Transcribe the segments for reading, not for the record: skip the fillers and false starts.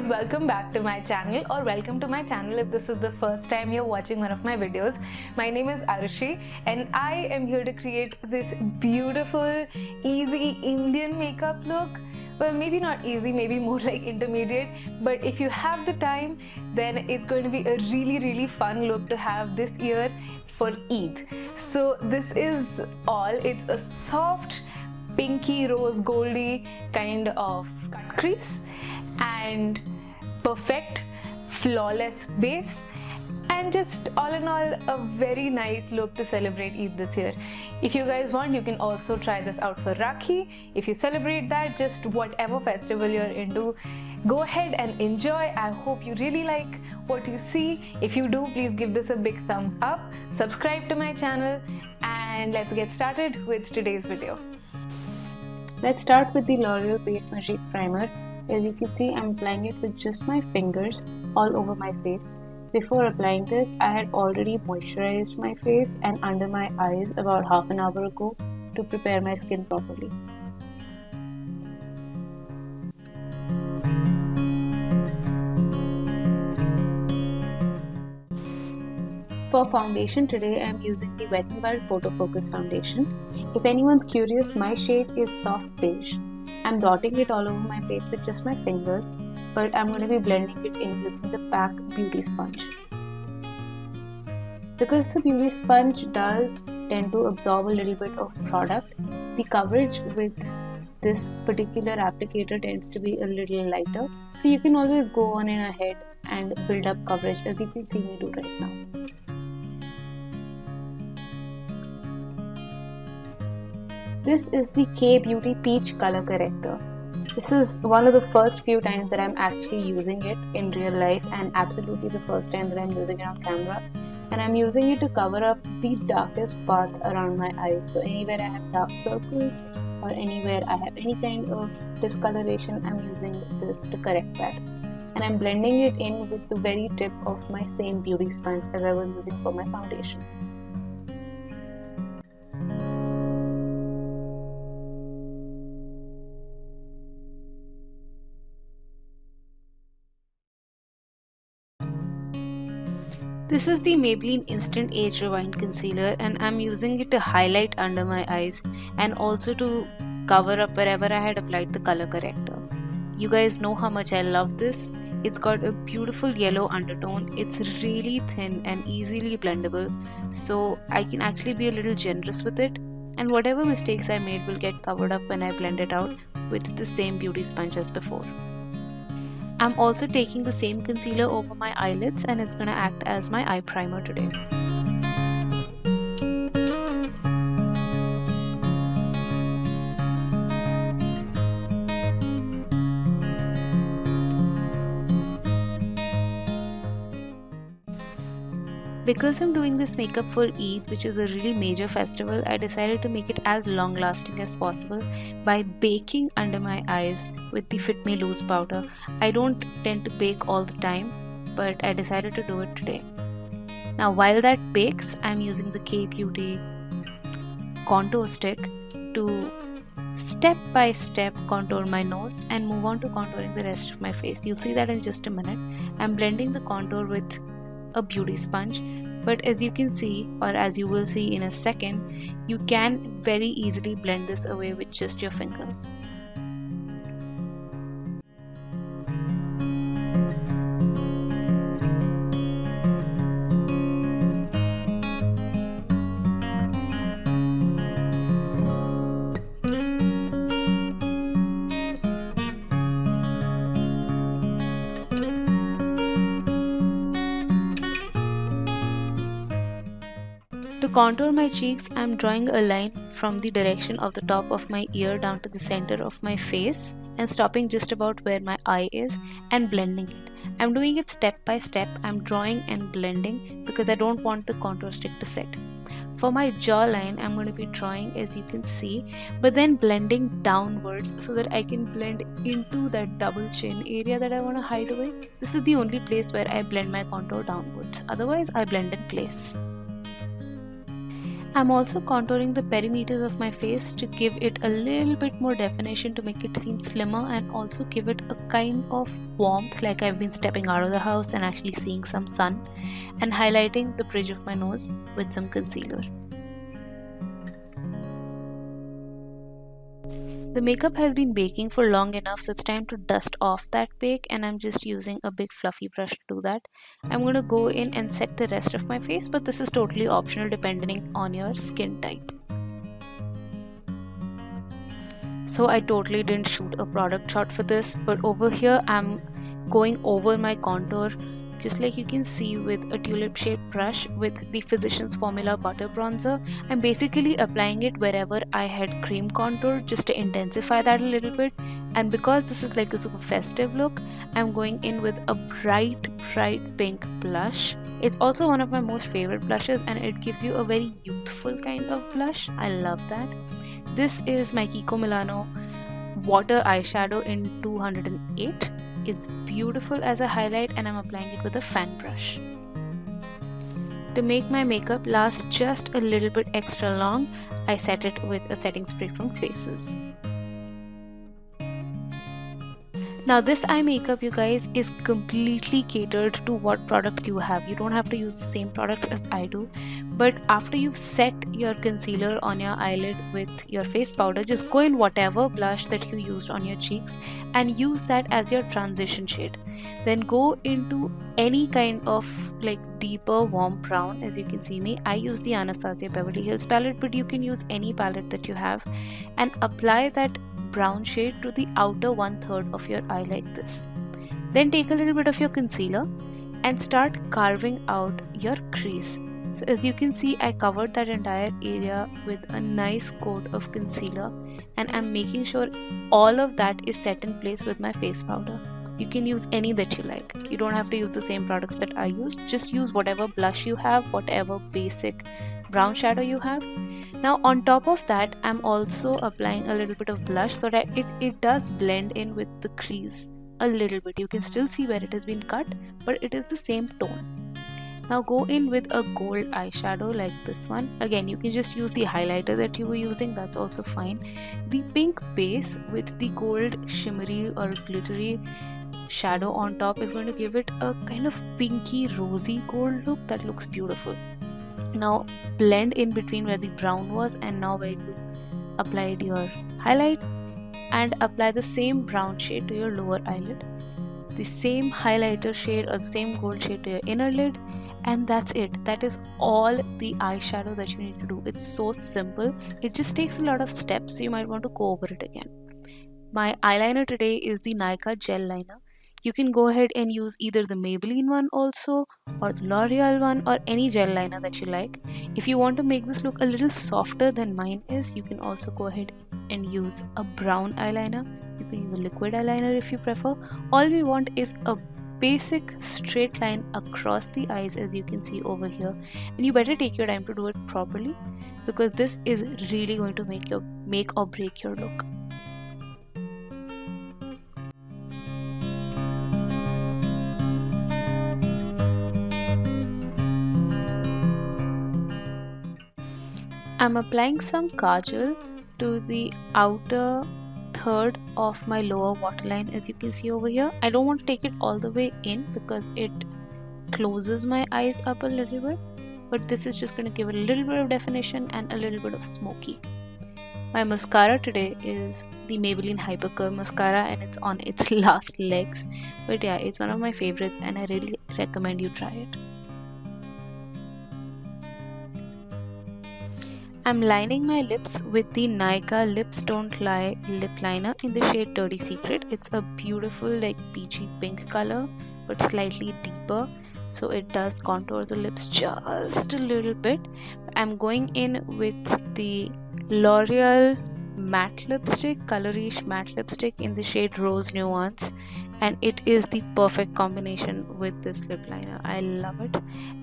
guys, welcome back to my channel, or welcome to my channel if this is the first time you're watching one of my videos. My name is Arushi and I am here to create this beautiful, easy Indian makeup look. Well, maybe not easy, maybe more like intermediate, but if you have the time, then it's going to be a really fun look to have this year for Eid. So this is all. It's a soft, pinky rose goldy kind of cut crease and perfect flawless base, and just all in all a very nice look to celebrate Eid this year. If you guys want, you can also try this out for Rakhi. If you celebrate that, just whatever festival you're into, go ahead and enjoy. I hope you really like what you see. If you do, please give this a big thumbs up, subscribe to my channel, and let's get started with today's video. Let's start with the L'Oreal Base Magique Primer. As you can see, I'm applying it with just my fingers all over my face. Before applying this, I had already moisturized my face and under my eyes about half an hour ago to prepare my skin properly. For foundation today, I am using the Wet n Wild Photo Focus foundation. If anyone's curious, my shade is soft beige. I'm dotting it all over my face with just my fingers, but I'm going to be blending it in using the PAC Beauty Sponge. Because the beauty sponge does tend to absorb a little bit of product, the coverage with this particular applicator tends to be a little lighter, so you can always go on in ahead and build up coverage, as you can see me do right now. This is the K Beauty Peach Color Corrector. This is one of the first few times that I'm actually using it in real life, and absolutely the first time that I'm using it on camera. And I'm using it to cover up the darkest parts around my eyes. So anywhere I have dark circles or anywhere I have any kind of discoloration, I'm using this to correct that. And I'm blending it in with the very tip of my same beauty sponge as I was using for my foundation. This is the Maybelline Instant Age Rewind Concealer, and I'm using it to highlight under my eyes and also to cover up wherever I had applied the color corrector. You guys know how much I love this. It's got a beautiful yellow undertone. It's really thin and easily blendable, so I can actually be a little generous with it, and whatever mistakes I made will get covered up when I blend it out with the same beauty sponge as before. I'm also taking the same concealer over my eyelids, and it's going to act as my eye primer today. Because I'm doing this makeup for Eid, which is a really major festival, I decided to make it as long lasting as possible by baking under my eyes with the Fit Me Loose powder. I don't tend to bake all the time, but I decided to do it today. Now while that bakes, I'm using the K Beauty contour stick to step by step contour my nose and move on to contouring the rest of my face. You'll see that in just a minute. I'm blending the contour with a beauty sponge, but as you can see, or as you will see in a second, you can very easily blend this away with just your fingers. To contour my cheeks, I'm drawing a line from the direction of the top of my ear down to the center of my face and stopping just about where my eye is and blending it. I'm doing it step by step. I'm drawing and blending because I don't want the contour stick to set. For my jawline, I'm going to be drawing, as you can see, but then blending downwards so that I can blend into that double chin area that I want to hide away. This is the only place where I blend my contour downwards. Otherwise, I blend in place. I'm also contouring the perimeters of my face to give it a little bit more definition, to make it seem slimmer and also give it a kind of warmth, like I've been stepping out of the house and actually seeing some sun, and highlighting the bridge of my nose with some concealer. The makeup has been baking for long enough, so it's time to dust off that bake, and I'm just using a big fluffy brush to do that. I'm going to go in and set the rest of my face, but this is totally optional depending on your skin type. So I totally didn't shoot a product shot for this, but over here I'm going over my contour, just like you can see, with a tulip shaped brush with the Physicians Formula Butter Bronzer. I'm basically applying it wherever I had cream contour, just to intensify that a little bit. And because this is like a super festive look, I'm going in with a bright pink blush. It's also one of my most favorite blushes, and it gives you a very youthful kind of blush. I love that. This is my Kiko Milano water eyeshadow in 208. It's beautiful as a highlight, and I'm applying it with a fan brush. To make my makeup last just a little bit extra long, I set it with a setting spray from Faces. Now this eye makeup, you guys, is completely catered to what products you have. You don't have to use the same products as I do. But after you've set your concealer on your eyelid with your face powder, just go in whatever blush that you used on your cheeks and use that as your transition shade. Then go into any kind of like deeper warm brown. As you can see me, I use the Anastasia Beverly Hills palette, but you can use any palette that you have, and apply that brown shade to the outer 1/3 of your eye like this. Then take a little bit of your concealer and start carving out your crease. So as you can see, I covered that entire area with a nice coat of concealer, and I'm making sure all of that is set in place with my face powder. You can use any that you like. You don't have to use the same products that I used. Just use whatever blush you have, whatever basic brown shadow you have. Now on top of that, I'm also applying a little bit of blush so that it does blend in with the crease a little bit. You can still see where it has been cut, but it is the same tone. Now go in with a gold eyeshadow like this one. Again, you can just use the highlighter that you were using, that's also fine. The pink base with the gold shimmery or glittery shadow on top is going to give it a kind of pinky rosy gold look that looks beautiful. Now blend in between where the brown was and now where you applied your highlight, and apply the same brown shade to your lower eyelid, the same highlighter shade or the same gold shade to your inner lid, and that's it. That is all the eyeshadow that you need to do. It's so simple. It just takes a lot of steps, so you might want to go over it again. My eyeliner today is the Nykaa gel liner. You can go ahead and use either the Maybelline one also, or the L'Oreal one, or any gel liner that you like. If you want to make this look a little softer than mine is, you can also go ahead and use a brown eyeliner. You can use a liquid eyeliner if you prefer. All we want is a basic straight line across the eyes, as you can see over here, and you better take your time to do it properly, because this is really going to make or break your look. I'm applying some kajal to the outer third of my lower waterline, as you can see over here. I don't want to take it all the way in because it closes my eyes up a little bit, but this is just going to give it a little bit of definition and a little bit of smoky. My mascara today is the Maybelline Hyper Curve mascara, and it's on its last legs, but yeah, it's one of my favorites and I really recommend you try it. I'm lining my lips with the Nykaa Lips Don't Lie lip liner in the shade Dirty Secret. It's a beautiful like peachy pink color, but slightly deeper, so it does contour the lips just a little bit. I'm going in with the L'Oreal matte lipstick, Colorish matte lipstick in the shade Rose Nuance, and it is the perfect combination with this lip liner. I love it,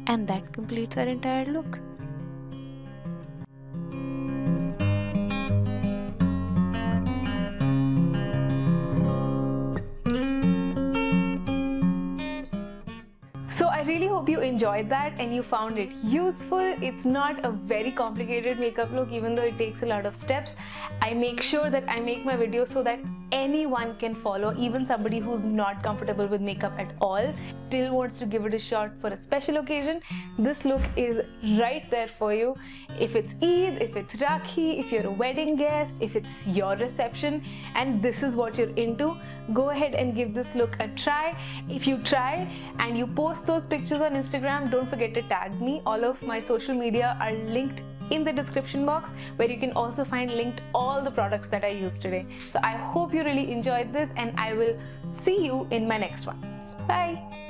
and that completes our entire look. So I really hope you enjoyed that and you found it useful. It's not a very complicated makeup look, even though it takes a lot of steps. I make sure that I make my videos so that anyone can follow, even somebody who's not comfortable with makeup at all, still wants to give it a shot for a special occasion. This look is right there for you. If it's Eid, if it's Rakhi, if you're a wedding guest, if it's your reception and this is what you're into, go ahead and give this look a try. If you try and you post those pictures on Instagram, don't forget to tag me. All of my social media are linked in the description box, where you can also find linked all the products that I used today. So I hope you really enjoyed this and I will see you in my next one. Bye.